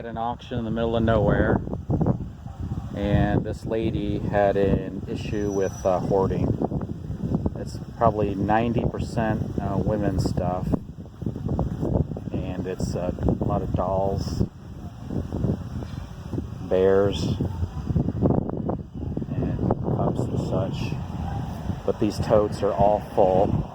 at an auction in the middle of nowhere, and this lady had an issue with hoarding. It's probably 90% women's stuff, and it's a lot of dolls, bears, and cups and such. But these totes are all full.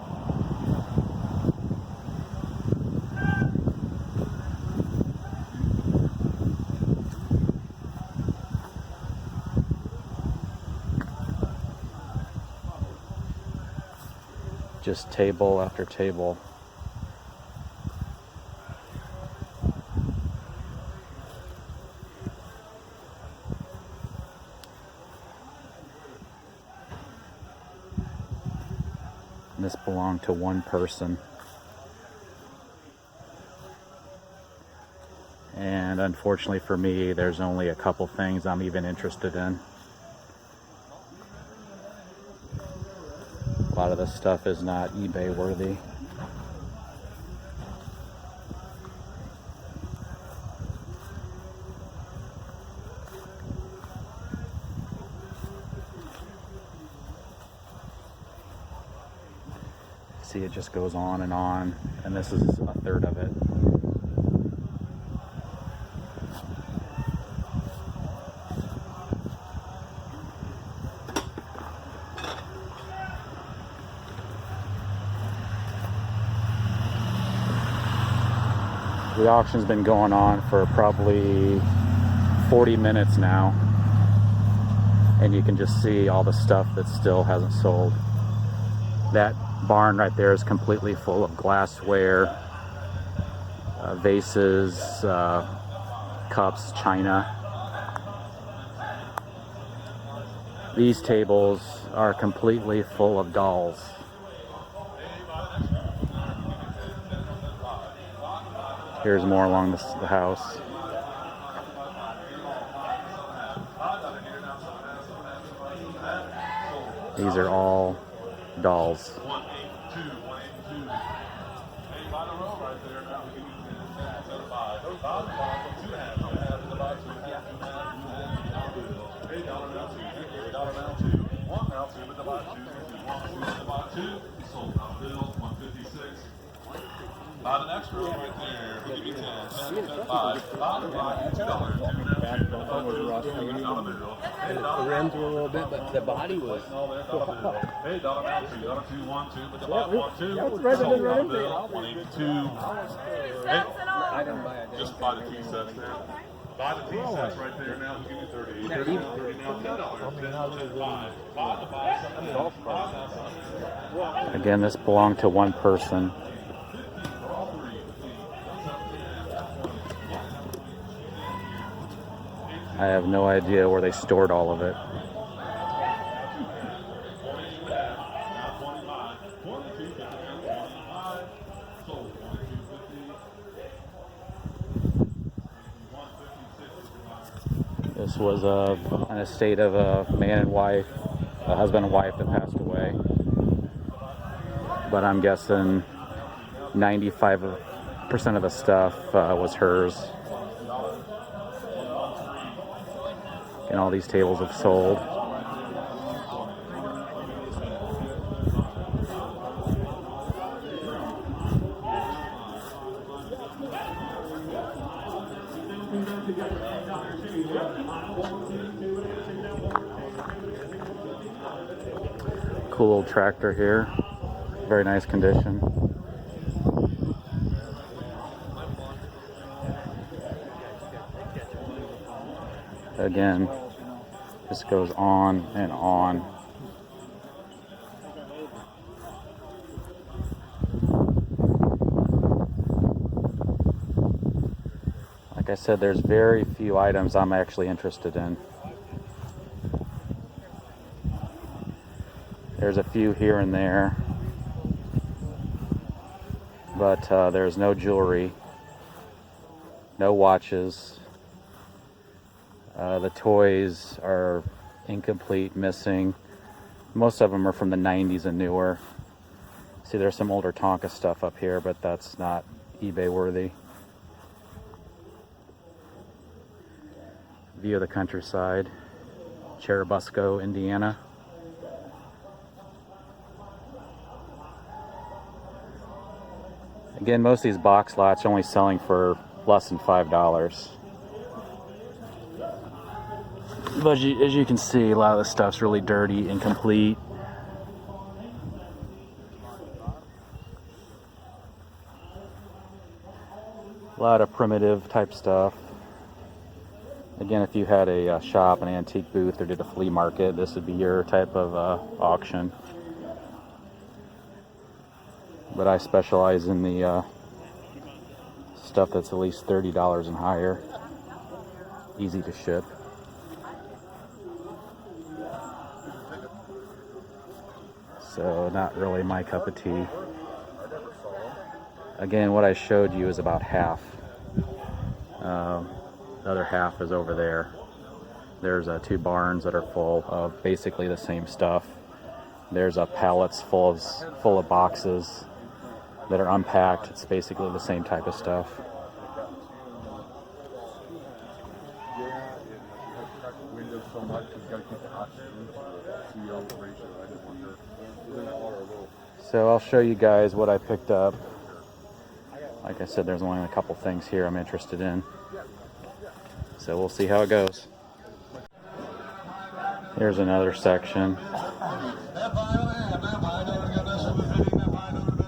Just table after table. And this belonged to one person. And unfortunately for me, there's only a couple things I'm even interested in. A lot of this stuff is not eBay worthy. See, it just goes on, and this is a third of it. The auction's been going on for probably 40 minutes now, and you can just see all the stuff that still hasn't sold. That barn right there is completely full of glassware, vases, cups, china. These tables are completely full of dolls. Here's more along the house. These are all dolls. Buy the next row right there. We'll give you 10. 10, 5, $2. The rims were a little bit, but the body was. Hey, dollar now, $2, 2, 1, 2, but the bottom 1, 2. That was right Sold in the dollar rim. bill, 182. Hey, I didn't buy it. just buy the tea sets there. Buy the tea sets right there now. We'll give you 30. 30 now, $10. 10, 5. Buy the buy something. Again, this belonged to one person. I have no idea where they stored all of it. This was an estate of a man and wife, a husband and wife that passed away. But I'm guessing 95% of the stuff was hers. And all these tables have sold. Cool old tractor here. Very nice condition. Again, this goes on and on. Like I said, there's very few items I'm actually interested in. There's a few here and there, but there's no jewelry, no watches. The toys are incomplete, missing. Most of them are from the 90s and newer. See, there's some older Tonka stuff up here, but that's not eBay worthy. view of the countryside. Cherubusco, Indiana. Again, most of these box lots are only selling for less than $5. But as you can see, a lot of the stuff's really dirty, incomplete. A lot of primitive type stuff. Again, if you had a shop, an antique booth, or did a flea market, this would be your type of auction. But I specialize in the stuff that's at least $30 and higher. Easy to ship. So not really my cup of tea. Again, what I showed you is about half. The other half is over there. There's 2 barns that are full of basically the same stuff. There's pallets full of boxes that are unpacked. It's basically the same type of stuff. So I'll show you guys what I picked up. Like I said, there's only a couple things here I'm interested in. So we'll see how it goes. Here's another section.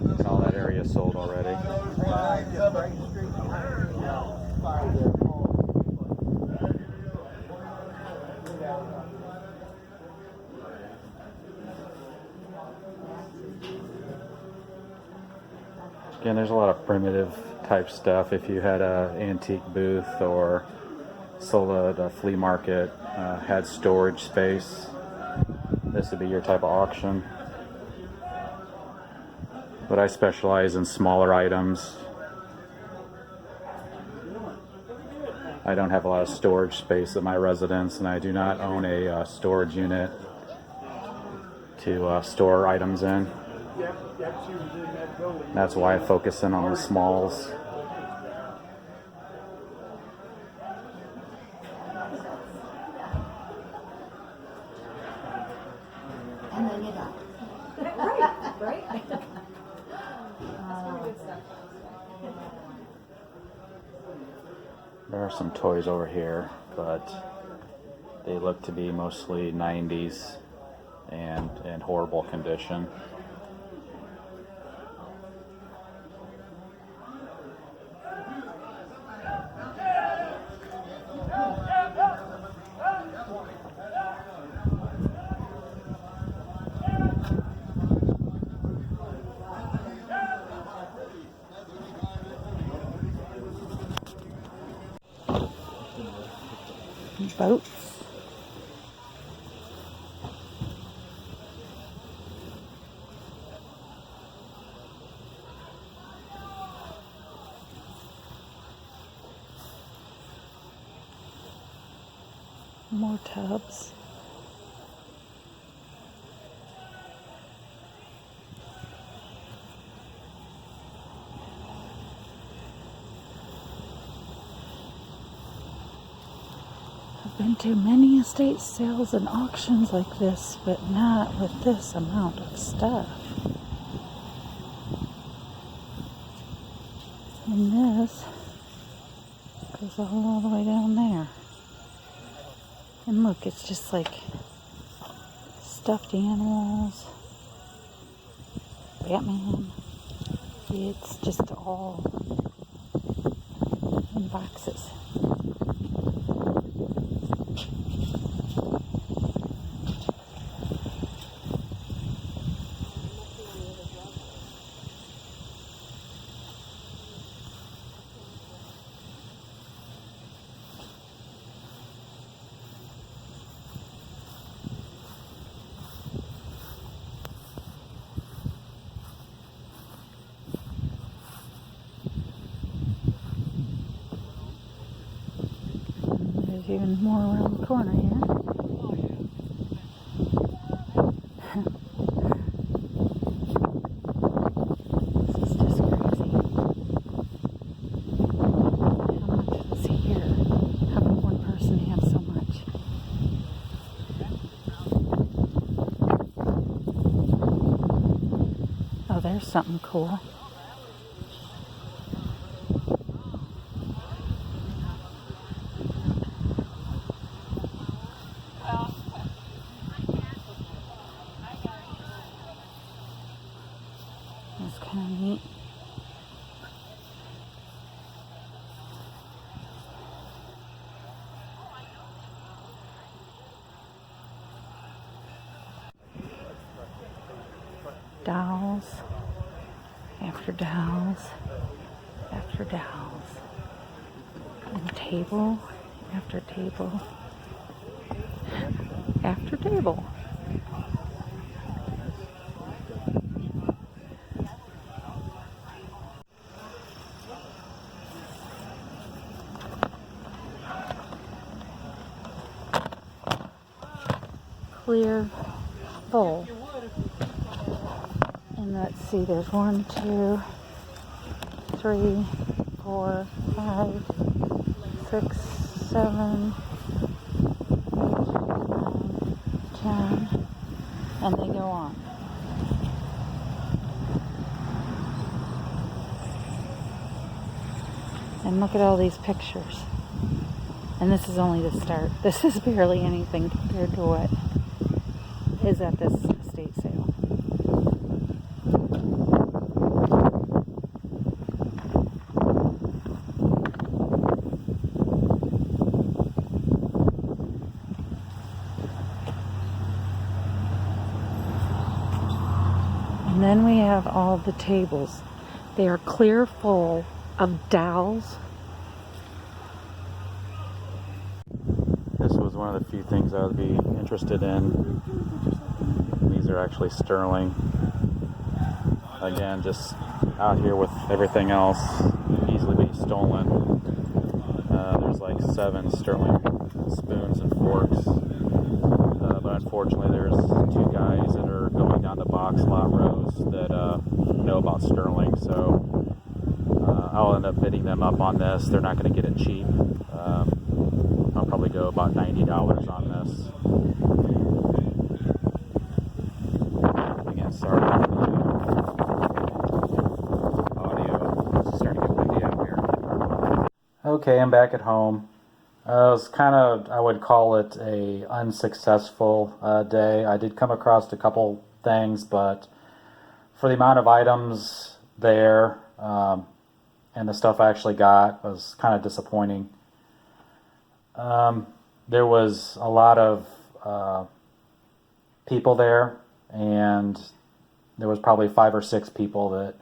And all that area is sold already. Again, there's a lot of primitive type stuff. If you had an antique booth or sold at a flea market, had storage space, this would be your type of auction. But I specialize in smaller items. I don't have a lot of storage space at my residence, and I do not own a storage unit to store items in. That's why I focus in on the smalls. And then you die. Right? There are some toys over here, but they look to be mostly 90s and in horrible condition. Boats. More tubs. I've been to many estate sales and auctions like this, but not with this amount of stuff. And this goes all the way down there. And look, it's just like stuffed animals, Batman. It's just all in boxes. There's even more around the corner here. This is just crazy. How much, let's see here, having one person have so much. something cool. That's kind of neat. Dolls after dolls after dolls. And table after table after table. Clear, full. And let's see, there's 1, 2, 3, 4, 5, 6, 7, 8, 9, 10, and they go on. And look at all these pictures. And this is only the start. This is barely anything compared to what is at this estate sale. And then we have all the tables. They are clear full of dowels. This was one of the few things I would be interested in. These are actually sterling. Again, just out here with everything else, easily be stolen. There's like 7 sterling spoons and forks. But unfortunately, there's 2 guys that are going down the box lot rows that know about sterling. So I'll end up bidding them up on this. They're not going to get it cheap. I'll probably go about $90 on this. Again, sorry for the audio. It's starting to get windy out here. Okay, I'm back at home. It was kind of, I would call it a unsuccessful day. I did come across a couple things, but for the amount of items there and the stuff I actually got was kind of disappointing. There was a lot of people there, and there was probably 5 or 6 people that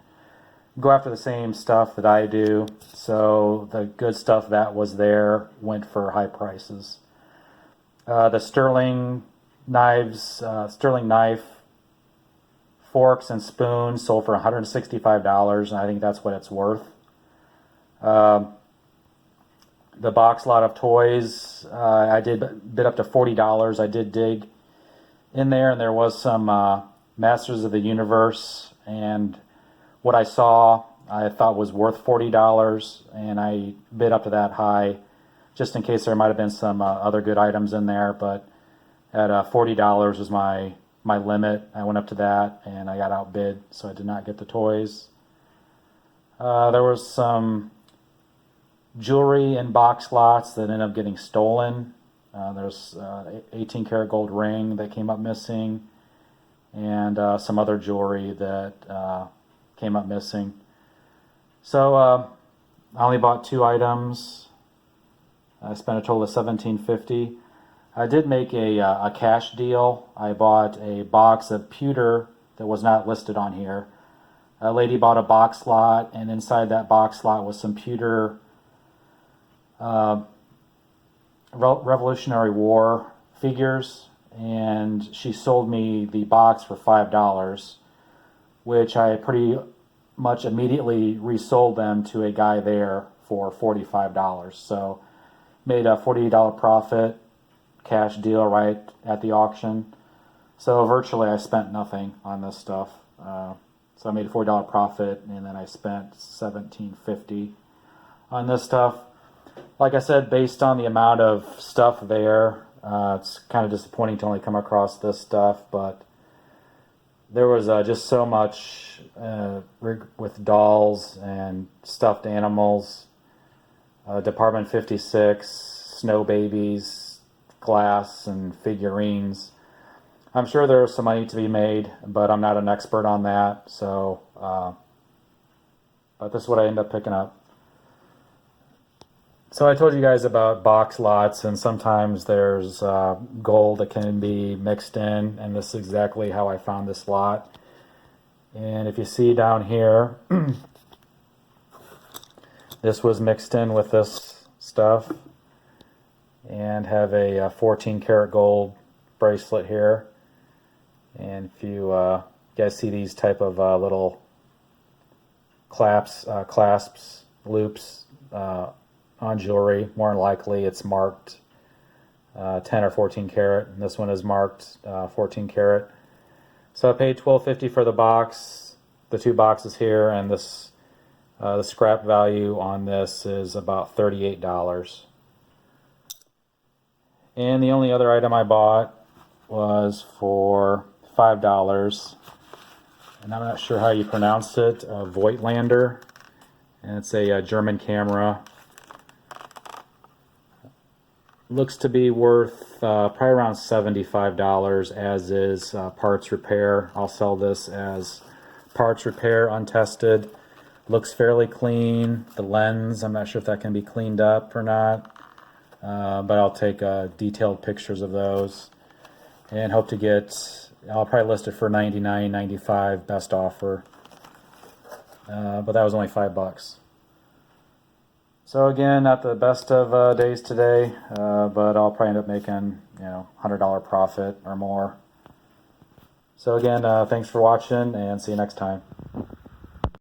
go after the same stuff that I do. So the good stuff that was there went for high prices. The sterling knives, sterling knife, forks, and spoons sold for $165, and I think that's what it's worth. The box lot of toys, I did bid up to $40. I did dig in there, and there was some Masters of the Universe, and what I saw I thought was worth $40, and I bid up to that high just in case there might have been some other good items in there, but at $40 was my limit. I went up to that, and I got outbid, so I did not get the toys. There was some jewelry in box lots that ended up getting stolen. There's 18 karat gold ring that came up missing, and some other jewelry that came up missing. So I only bought 2 items. I spent a total of $17.50. I did make a cash deal. I bought a box of pewter that was not listed on here. A lady bought a box lot, and inside that box lot was some pewter Revolutionary War figures, and she sold me the box for $5, which I pretty much immediately resold them to a guy there for $45. So made a $48 profit, cash deal right at the auction. So virtually I spent nothing on this stuff. So I made a $40 profit, and then I spent $17.50 on this stuff. Like I said, based on the amount of stuff there, it's kind of disappointing to only come across this stuff, but there was just so much with dolls and stuffed animals, Department 56, snow babies, glass, and figurines. I'm sure there's some money to be made, but I'm not an expert on that. So, but this is what I end up picking up. So I told you guys about box lots, and sometimes there's gold that can be mixed in, and this is exactly how I found this lot. And if you see down here, this was mixed in with this stuff, and have a 14 karat gold bracelet here. And if you guys see these type of little clasps, loops on jewelry, more than likely it's marked 10 or 14 karat, and this one is marked 14 karat. So I paid $12.50 for the box, the 2 boxes here, and this the scrap value on this is about $38. And the only other item I bought was for $5, and I'm not sure how you pronounce it, Voigtlander, and it's a German camera. Looks to be worth probably around $75, as is parts repair. I'll sell this as parts repair, untested. Looks fairly clean. The lens, I'm not sure if that can be cleaned up or not, but I'll take detailed pictures of those, and hope to get, I'll probably list it for $99, $95, best offer, but that was only $5. So again, not the best of days today, but I'll probably end up making, $100 profit or more. So again, thanks for watching, and see you next time.